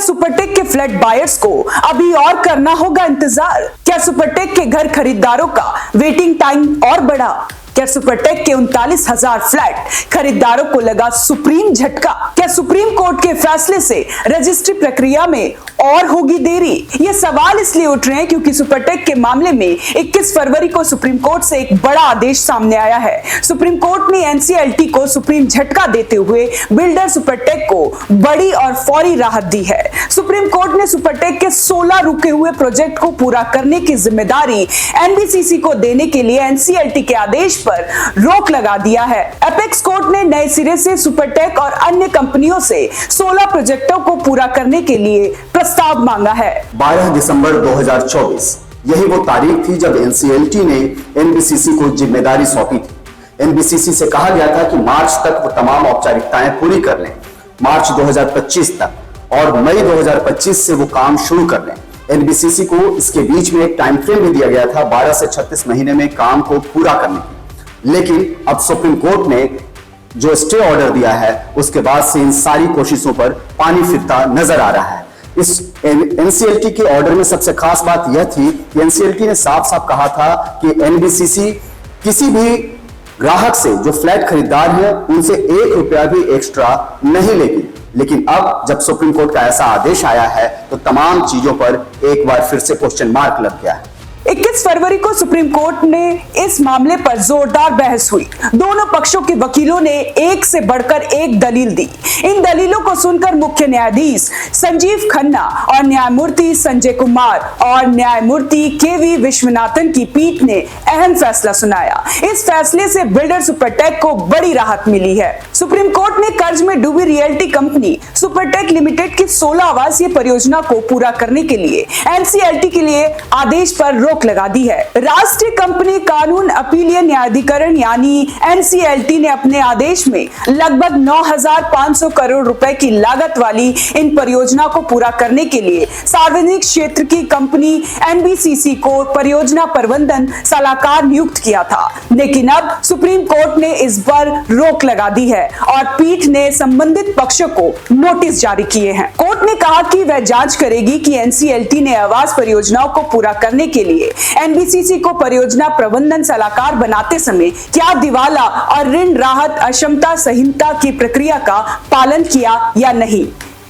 Supertech के flat buyers को अभी और करना होगा इंतजार? क्या सुपरटेक के घर खरीदारों का वेटिंग टाइम और बढ़ा? क्या सुपरटेक के 39,000 फ्लैट खरीदारों को लगा सुप्रीम झटका? क्या सुप्रीम कोर्ट के फैसले से रजिस्ट्री प्रक्रिया में और होगी देरी? ये सवाल इसलिए उठ रहे हैं क्योंकि सुपरटेक के मामले में 21 फरवरी को सुप्रीम कोर्ट से एक बड़ा आदेश सामने आया है। सुप्रीम कोर्ट ने एनसीएलटी को सुप्रीम झटका देते हुए बिल्डर सुपरटेक को बड़ी और फौरी राहत दी है। सुप्रीम कोर्ट ने सुपरटेक के 16 रुके हुए प्रोजेक्ट को पूरा करने की जिम्मेदारी एनबीसीसी को देने के लिए एनसीएलटी के आदेश पर रोक लगा दिया है। एपेक्स कोर्ट ने नए सिरे से सुपरटेक और अन्य कंपनियों से 16 प्रोजेक्टों को पूरा करने के लिए प्रस्ताव मांगा है। 12 दिसंबर 2024 यही वो तारीख थी जब एनसीएलटी ने एनबीसीसी को जिम्मेदारी सौंपी थी। एनबीसीसी से कहा गया था कि मार्च तक वो तमाम औपचारिकताएं पूरी कर लें, मार्च 2025 तक, और मई 2025 से वो काम शुरू कर लें। एनबीसीसी को इसके बीच में एक टाइम फ्रेम भी दिया गया था 12 से 36 महीने में काम को पूरा करने की। लेकिन अब सुप्रीम कोर्ट ने जो स्टे ऑर्डर दिया है उसके बाद से इन सारी कोशिशों पर पानी फिरता नजर आ रहा है। इस एनसीएलटी के ऑर्डर में सबसे खास बात यह थी कि एनसीएलटी ने साफ साफ कहा था कि एनबीसीसी किसी भी ग्राहक से जो फ्लैट खरीदार है उनसे 1 रुपया भी एक्स्ट्रा नहीं लेगी। लेकिन अब जब सुप्रीम कोर्ट का ऐसा आदेश आया है तो तमाम चीजों पर एक बार फिर से क्वेश्चन मार्क लग गया है। 21 फरवरी को सुप्रीम कोर्ट ने इस मामले पर जोरदार बहस हुई। दोनों पक्षों के वकीलों ने एक से बढ़कर एक दलील दी। इन दलीलों को सुनकर मुख्य न्यायाधीश संजीव खन्ना और न्यायमूर्ति संजय कुमार और न्यायमूर्ति केवी विश्वनाथन की पीठ ने अहम फैसला सुनाया। इस फैसले से बिल्डर सुपरटेक को बड़ी राहत मिली है। सुप्रीम कोर्ट ने कर्ज में डूबी रियल्टी कंपनी सुपरटेक लिमिटेड की 16 आवासीय परियोजना को पूरा करने के लिए एनसीएलटी के लिए आदेश पर रोक लगा दी है। राष्ट्रीय कंपनी कानून अपीलीय न्यायाधिकरण यानी एनसीएलटी ने अपने आदेश में लगभग 9,500 करोड़ रुपए की लागत वाली इन परियोजना को पूरा करने के लिए सार्वजनिक क्षेत्र की कंपनी एनबीसीसी को परियोजना प्रबंधन सलाहकार नियुक्त किया था। लेकिन अब सुप्रीम कोर्ट ने इस पर रोक लगा दी है और पीठ ने संबंधित पक्षों को नोटिस जारी किए हैं। कोर्ट ने कहा कि वह जांच करेगी कि एनसीएलटी ने आवास परियोजनाओं को पूरा करने के लिए एनबीसीसी को परियोजना प्रबंधन सलाहकार बनाते समय क्या दिवाला और ऋण राहत अक्षमता संहिता की प्रक्रिया का पालन किया या नहीं।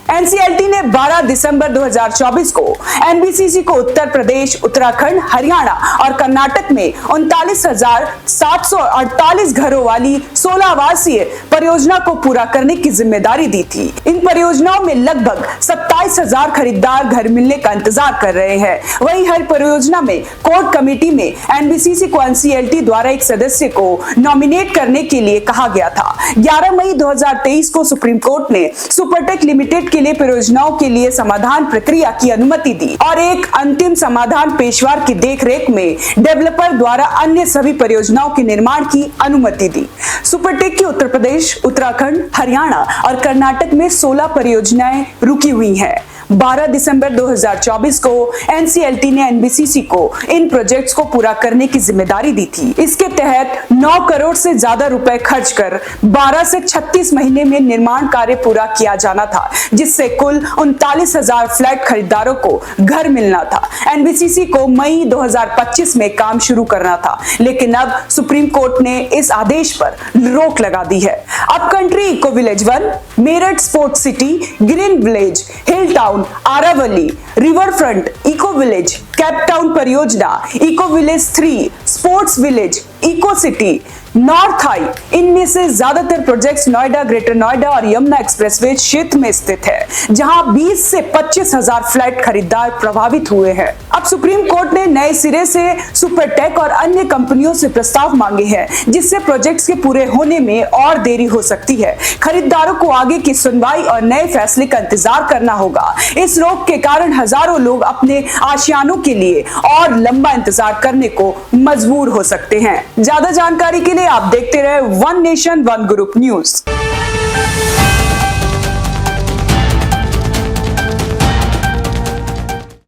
एनसीएलटी ने 12 दिसंबर 2024 को एनबीसीसी को उत्तर प्रदेश, उत्तराखंड, हरियाणा और कर्नाटक में 39,748 घरों वाली 16 आवासीय परियोजना को पूरा करने की जिम्मेदारी दी थी। इन परियोजनाओं में लगभग 27,000 खरीदार घर मिलने का इंतजार कर रहे हैं। वहीं हर परियोजना में कोर्ट कमेटी में एनबीसीसी को एनसीएलटी द्वारा एक सदस्य को नॉमिनेट करने के लिए कहा गया था। 11 मई 2023 को सुप्रीम कोर्ट ने सुपरटेक लिमिटेड के लिए परियोजनाओं के लिए समाधान प्रक्रिया की अनुमति दी और एक अंतिम समाधान पेशवार की देखरेख में डेवलपर द्वारा अन्य सभी परियोजनाओं के निर्माण की अनुमति दी। सुपरटेक की उत्तर प्रदेश, उत्तराखंड, हरियाणा और कर्नाटक में 16 परियोजनाएं रुकी हुई हैं। 12 दिसंबर 2024 को एनसीएलटी ने एनबीसीसी को इन प्रोजेक्ट्स को पूरा करने की जिम्मेदारी दी थी। इसके तहत 9 करोड़ से ज्यादा रुपए खर्च कर 12 से 36 महीने में निर्माण कार्य पूरा किया जाना था, जिससे कुल 39,000 फ्लैट खरीदारों को घर मिलना था। एनबीसीसी को मई 2025 में काम शुरू करना था, लेकिन अब सुप्रीम कोर्ट ने इस आदेश पर रोक लगा दी है। अब country eco village 1, Meerut sports city, green village, hill town, Aravali, river front, eco village, cap town परियोजना, eco village 3, sports village, eco city, north high, इनमें से ज्यादातर प्रोजेक्ट्स नोएडा, ग्रेटर नोएडा और यमुना एक्सप्रेसवे क्षेत्र में स्थित है, जहां 20 से 25,000 फ्लैट खरीदार प्रभावित हुए हैं। अब सुप्रीम कोर्ट ने नए सिरे से सुपरटेक और अन्य कंपनियों से प्रस्ताव मांगे हैं, जिससे प्रोजेक्ट्स के पूरे होने में और देरी हो सकती है। खरीदारों को आगे की सुनवाई और नए फैसले का इंतजार करना होगा। इस रोक के कारण हजारों लोग अपने आशियानों के लिए और लंबा इंतजार करने को मजबूर हो सकते हैं। ज्यादा जानकारी के लिए आप देखते रहे one nation one group news.